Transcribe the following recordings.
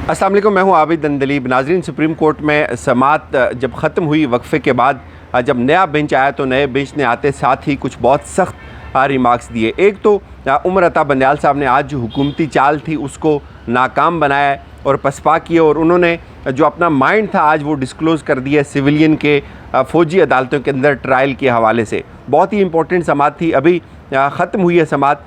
अस्सलाम वालेकुम, मैं हूं आबिद दंदलीब। नाज़रीन, सुप्रीम कोर्ट में समाअत जब ख़त्म हुई वक्फे के बाद जब नया बेंच आया तो नए बेंच ने आते साथ ही कुछ बहुत सख्त रिमार्क्स दिए। एक तो उमर अता बंदयाल साहब ने आज जो हुकूमती चाल थी उसको नाकाम बनाया और पसपा किए, और उन्होंने जो अपना माइंड था आज वो डिस्क्लोज़ कर दिया सिविलियन के फ़ौजी अदालतों के अंदर ट्रायल के हवाले से। बहुत ही इंपॉर्टेंट समाअत थी, अभी ख़त्म हुई है समाअत।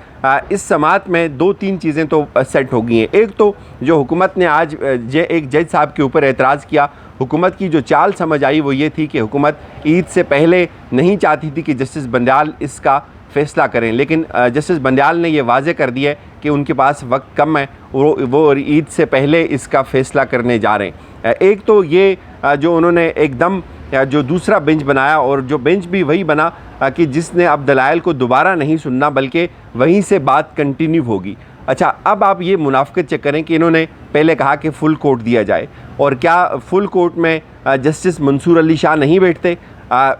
इस समाअत में दो तीन चीज़ें तो सेट हो गई हैं। एक तो जो हुकूमत ने आज एक जज साहब के ऊपर एतराज़ किया, हुकूमत की जो चाल समझ आई वो ये थी कि हुकूमत ईद से पहले नहीं चाहती थी कि जस्टिस बंदयाल इसका फ़ैसला करें, लेकिन जस्टिस बंदयाल ने ये वाज़े कर दिया कि उनके पास वक्त कम है, वो ईद से पहले इसका फ़ैसला करने जा रहे हैं। एक तो ये जो उन्होंने एकदम जो दूसरा बेंच बनाया, और जो बेंच भी वही बना कि जिसने अब दलाइल को दोबारा नहीं सुनना बल्कि वहीं से बात कंटिन्यू होगी। अच्छा, अब आप ये मुनाफ़िकत चेक करें कि इन्होंने पहले कहा कि फ़ुल कोर्ट दिया जाए, और क्या फ़ुल कोर्ट में जस्टिस मंसूर अली शाह नहीं बैठते?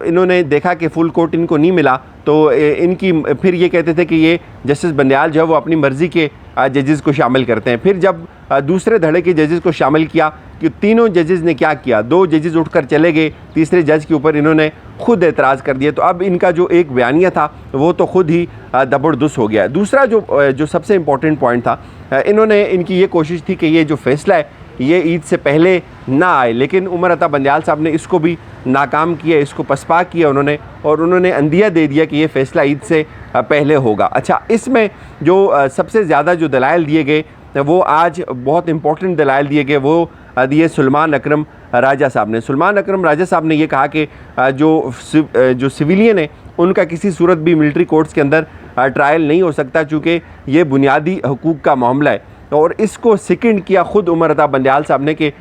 इन्होंने देखा कि फ़ुल कोर्ट इनको नहीं मिला तो इनकी फिर ये कहते थे कि ये जस्टिस बंदयाल जो है वो अपनी मर्ज़ी के जजेस को शामिल करते हैं। फिर जब दूसरे धड़े के जजेस को शामिल किया कि तीनों जजेस ने क्या किया, दो जजेस उठकर चले गए, तीसरे जज के ऊपर इन्होंने खुद एतराज़ कर दिया। तो अब इनका जो एक बयानिया था वो तो खुद ही दबरदुस हो गया। दूसरा जो सबसे इम्पोर्टेंट पॉइंट था, इन्होंने इनकी ये कोशिश थी कि ये जो फ़ैसला है ये ईद से पहले ना आए, लेकिन उमर अता बंदयाल साहब ने इसको भी नाकाम किया, इसको पसपा किया उन्होंने, और उन्होंने अंदिया दे दिया कि ये फ़ैसला ईद से पहले होगा। अच्छा, इसमें जो सबसे ज़्यादा जो दलाइल दिए गए वो आज बहुत इंपॉर्टेंट दलाइल दिए गए, वो दिए सुलेमान अकरम राजा साहब ने। सुलेमान अकरम राजा साहब ने ये कहा कि जो सिविलियन है उनका किसी सूरत भी मिलिट्री कोर्ट्स के अंदर ट्रायल नहीं हो सकता, चूँकि ये बुनियादी हकूक़ का मामला है, और इसको सेकंड किया ख़ुद उमर अता बंदयाल साहब ने कि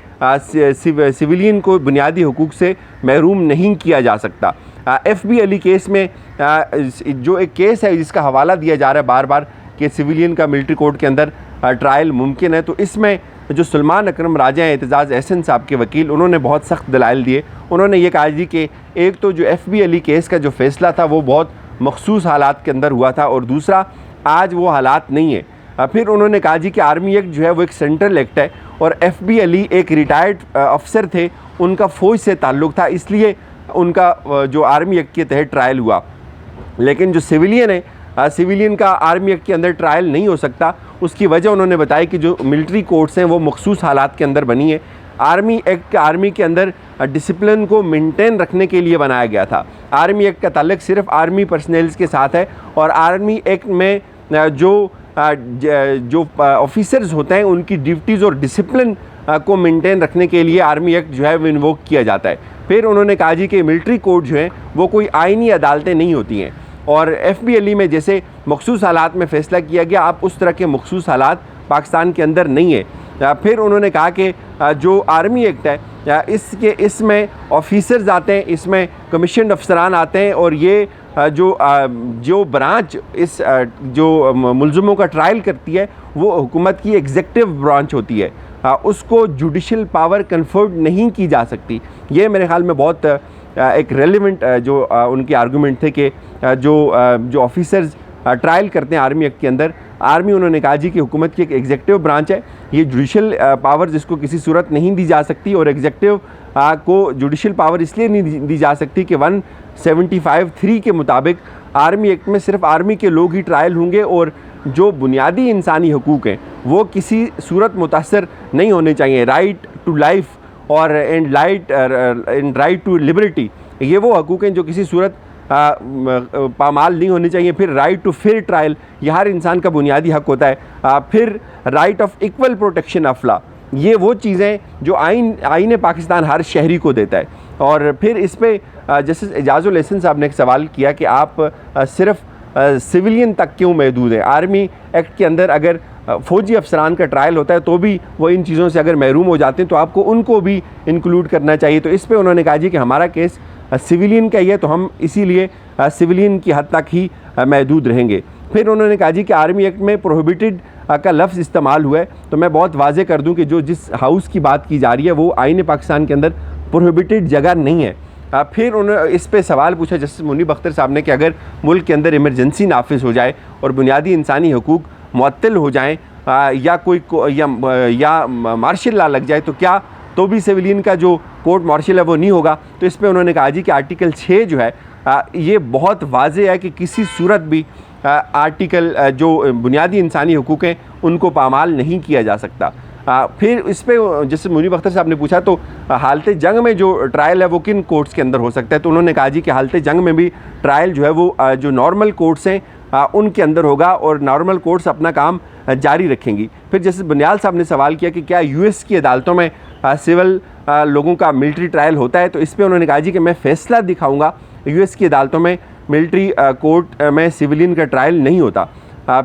सिविलियन को बुनियादी हकूक़ से महरूम नहीं किया जा सकता। FB अली केस में जो एक केस है जिसका हवाला दिया जा रहा है बार बार कि सिविलियन का मिलिट्री कोर्ट के अंदर ट्रायल मुमकिन है, तो इसमें जो सुलेमान अकरम राजा हैं एतजाज़ अहसन साहब के वकील, उन्होंने बहुत सख्त दलाइल दिए। उन्होंने ये कहा जी कि एक तो जो FB अली केस का जो फ़ैसला था वो बहुत मखसूस हालात के अंदर हुआ था, और दूसरा आज वो हालात नहीं है। फिर उन्होंने कहा जी कि आर्मी एक्ट जो है वो एक सेंट्रल एक्ट है, और FB अली एक रिटायर्ड अफसर थे, उनका फ़ौज से ताल्लुक़ था, इसलिए उनका जो आर्मी एक्ट के तहत ट्रायल हुआ। लेकिन जो सिविलियन है, सिविलियन का आर्मी एक्ट के अंदर ट्रायल नहीं हो सकता। उसकी वजह उन्होंने बताया कि जो मिलिट्री कोर्ट्स हैं वो मखसूस हालात के अंदर बनी है। आर्मी एक्ट आर्मी के अंदर डिसिप्लिन को मेंटेन रखने के लिए बनाया गया था। आर्मी एक्ट का ताल्लुक सिर्फ आर्मी पर्सनल्स के साथ है, और आर्मी एक्ट में जो ऑफिसर्स होते हैं उनकी ड्यूटीज़ और डिसिप्लिन को मेंटेन रखने के लिए आर्मी एक्ट जो है वो इन्वोक किया जाता है। फिर उन्होंने कहा जी कि मिलिट्री कोर्ट जो हैं वो कोई आइनी अदालतें नहीं होती हैं, और FB अली में जैसे मखसूस हालात में फ़ैसला किया गया, आप उस तरह के मखसूस हालात पाकिस्तान के अंदर नहीं है। फिर उन्होंने कहा कि जो आर्मी एक्ट है इसमें ऑफिसर्स आते हैं, इसमें कमीशन अफसरान आते हैं, और ये जो ब्रांच इस जो मुलज़िमों का ट्रायल करती है वो हुकूमत की एग्जेक्टिव ब्रांच होती है, उसको जुडिशल पावर कन्फर्ड नहीं की जा सकती। ये मेरे ख़्याल में बहुत एक रेलिवेंट जो उनके आर्गूमेंट थे कि जो ऑफिसर्स ट्रायल करते हैं आर्मी एक्ट के अंदर, आर्मी उन्होंने कहा जी कि हुकूमत की एक एग्जेक्टिव ब्रांच है, ये जुडिशल पावर जिसको किसी सूरत नहीं दी जा सकती, और एग्जेक्टिव को जुडिशल पावर इसलिए नहीं दी जा सकती कि 175(3) के मुताबिक आर्मी एक्ट में सिर्फ आर्मी के लोग ही ट्रायल होंगे, और जो बुनियादी इंसानी हकूक़ हैं वो किसी सूरत मुतासर नहीं होने चाहिए। राइट टू लाइफ और एंड राइट टू लिबर्टी, ये वो हकूक़ हैं जो किसी सूरत पामाल नहीं होनी चाहिए। फिर राइट टू फेयर ट्रायल, ये हर इंसान का बुनियादी हक होता है। फिर right of equal protection of law, ये वो चीज़ें जो आईन पाकिस्तान हर शहरी को देता है। और फिर इस पर जस्टिस एजाजुल अहसन साहब ने एक सवाल किया कि आप सिर्फ सिविलियन तक क्यों महदूद है? आर्मी एक्ट के अंदर अगर फ़ौजी अफसरान का ट्रायल होता है तो भी वो इन चीज़ों से अगर महरूम हो जाते हैं तो आपको उनको भी इंक्लूड करना चाहिए। तो इस पर उन्होंने कहा जी कि हमारा केस सिविलियन का ही है, तो हम इसीलिए सिविलियन की हद तक ही महदूद रहेंगे। फिर उन्होंने कहा जी कि आर्मी एक्ट में प्रोहिबिटेड का लफ्ज़ इस्तेमाल हुआ है, तो मैं बहुत वाज़े कर दूं कि जिस हाउस की बात की जा रही है वो आईन पाकिस्तान के अंदर प्रोहिबिटेड जगह नहीं है। फिर उन्होंने इस पे सवाल पूछा जस्टिस मुनीब अख्तर साहब ने कि अगर मुल्क के अंदर इमरजेंसी नाफिज हो जाए और बुनियादी इंसानी हकूक़ मुअत्तल हो जाएँ या कोई या मार्शल लॉ लग जाए तो क्या तो भी सिविलियन का जो कोर्ट मार्शल है वो नहीं होगा। तो इस पर उन्होंने कहा जी कि आर्टिकल 6 जो है ये बहुत वाज़ेह है कि किसी सूरत भी आर्टिकल जो बुनियादी इंसानी हुकूक हैं उनको पामाल नहीं किया जा सकता। फिर इस पर जैसे मुनीब अख्तर साहब ने पूछा तो हालत जंग में जो ट्रायल है वो किन कोर्ट्स के अंदर हो सकता है, तो उन्होंने कहा जी कि हालत जंग में भी ट्रायल जो है वो जो नॉर्मल कोर्ट्स हैं उनके अंदर होगा और नॉर्मल कोर्ट्स अपना काम जारी रखेंगी। फिर जैसे बनियाल साहब ने सवाल किया कि क्या यूएस की अदालतों में सिविल लोगों का मिलिट्री ट्रायल होता है, तो इस पर उन्होंने कहा जी कि मैं फ़ैसला दिखाऊँगा, यूएस की अदालतों में मिलिट्री कोर्ट में सिविलियन का ट्रायल नहीं होता।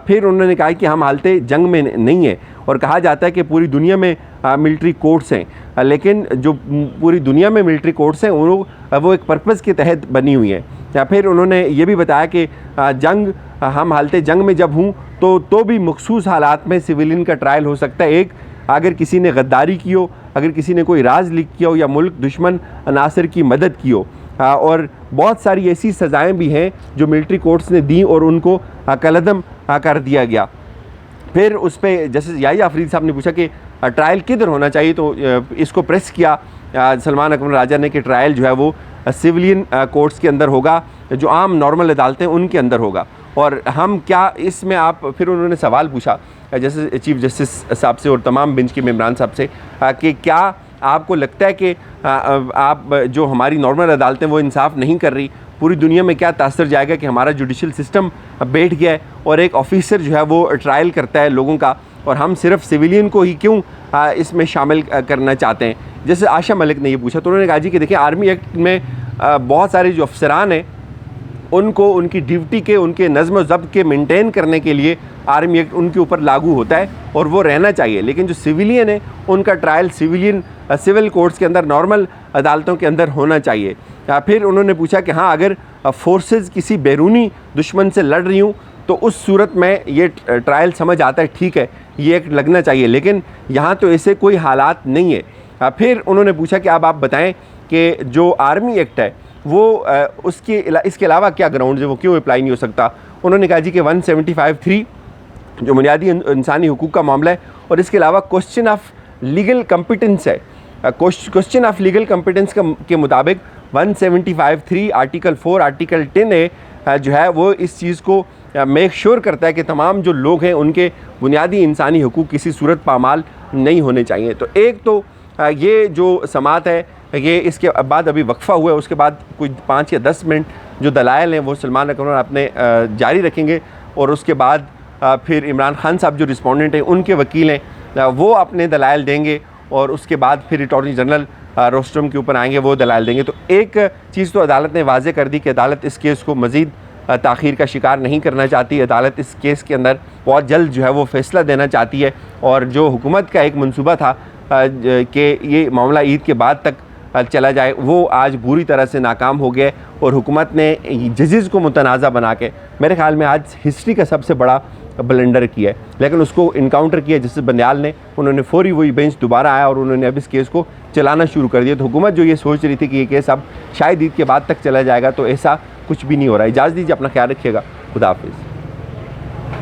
फिर उन्होंने कहा कि हम हालत जंग में नहीं है और कहा जाता है कि पूरी दुनिया में मिलिट्री कोर्ट्स हैं, लेकिन जो पूरी दुनिया में मिलिट्री कोर्ट्स हैं वो एक पर्पज़ के तहत बनी हुई हैं। या फिर उन्होंने ये भी बताया कि जंग हम हालत जंग में जब हूँ तो भी मखसूस हालात में सिविलियन का ट्रायल हो सकता है। एक, अगर किसी ने गद्दारी की हो, अगर किसी ने कोई राज लीक किया हो या मुल्क दुश्मन अनासर की मदद की हो, और बहुत सारी ऐसी सज़ाएँ भी हैं जो मिलिट्री कोर्ट्स ने दी और उनको कलअदम कर दिया गया। फिर उस पर जैसे याहिया आफरीदी साहब ने पूछा कि ट्रायल किधर होना चाहिए, तो इसको प्रेस किया सलमान अकबर राजा ने कि ट्रायल जो है वो सिविलियन कोर्ट्स के अंदर होगा, जो आम नॉर्मल अदालतें उनके अंदर होगा। और हम क्या इसमें आप, फिर उन्होंने सवाल पूछा जैसे चीफ जस्टिस साहब से और तमाम बेंच के मेम्बरान साहब से कि क्या आपको लगता है कि आप जो हमारी नॉर्मल अदालतें वो इंसाफ नहीं कर रही, पूरी दुनिया में क्या तासर जाएगा कि हमारा जुडिशल सिस्टम बैठ गया है और एक ऑफिसर जो है वो ट्रायल करता है लोगों का और हम सिर्फ सिविलियन को ही क्यों इसमें शामिल करना चाहते हैं। जैसे आशा मलिक ने ये पूछा तो उन्होंने कहा जी कि देखिए आर्मी एक्ट में बहुत सारे जो अफसरान हैं उनको उनकी ड्यूटी के, उनके नज़्म व ज़ब्त के मेंटेन करने के लिए आर्मी एक्ट उनके ऊपर लागू होता है और वो रहना चाहिए, लेकिन जो सिविलियन है उनका ट्रायल सिविल कोर्ट्स के अंदर, नॉर्मल अदालतों के अंदर होना चाहिए। फिर उन्होंने पूछा कि हाँ, अगर फोर्सेस किसी बैरूनी दुश्मन से लड़ रही हूँ तो उस सूरत में ये ट्रायल समझ आता है, ठीक है ये एक्ट लगना चाहिए, लेकिन यहाँ तो ऐसे कोई हालात नहीं है। फिर उन्होंने पूछा कि अब आप बताएं कि जो आर्मी एक्ट है वो इसके अलावा क्या ग्राउंड्स है, वो क्यों अप्लाई नहीं हो सकता। उन्होंने कहा जी कि 175(3) जो बुनियादी इंसानी हुकूक का मामला है और इसके अलावा क्वेश्चन ऑफ लीगल कम्पिटेंस है। क्वेश्चन ऑफ लीगल कम्पिटेंस के मुताबिक 175(3) आर्टिकल 4 आर्टिकल 10 जो है वो इस चीज़ को मेक श्योर करता है कि तमाम जो लोग हैं उनके बुनियादी इंसानी हुकूक किसी सूरत पामाल नहीं होने चाहिए। तो एक तो ये जो समात है ये इसके बाद अभी वक्फ़ा हुआ है, उसके बाद कुछ 5 या 10 मिनट जो दलाइल हैं वो सलमान अकबर अपने जारी रखेंगे और उसके बाद फिर इमरान खान साहब जो रिस्पोंडेंट हैं उनके वकील हैं वो अपने दलाइल देंगे और उसके बाद फिर अटॉर्नी जनरल रोस्टम के ऊपर आएंगे, वो दलाइल देंगे। तो एक चीज़ तो अदालत ने वाज़े कर दी कि अदालत इस केस को मज़ीद ताख़ीर का शिकार नहीं करना चाहती। अदालत इस केस के अंदर बहुत जल्द जो है वो फ़ैसला देना चाहती है और जो हुकूमत का एक मंसूबा था कि ये मामला ईद के बाद तक चला जाए वो आज बुरी तरह से नाकाम हो गया और हुकूमत ने जजेस को मुतनाज़ा बना के मेरे ख्याल में आज हिस्ट्री का सबसे बड़ा ब्लंडर किया है, लेकिन उसको इनकाउंटर किया जस्टिस बनियाल ने। उन्होंने फौरी वही बेंच दोबारा आया और उन्होंने अब इस केस को चलाना शुरू कर दिया। तो हुकूमत जो ये सोच रही थी कि ये केस अब शायद ईद के बाद तक चला जाएगा, तो ऐसा कुछ भी नहीं हो रहा है। इजाज़त दीजिए, अपना ख्याल रखिएगा, खुदा हाफिज़।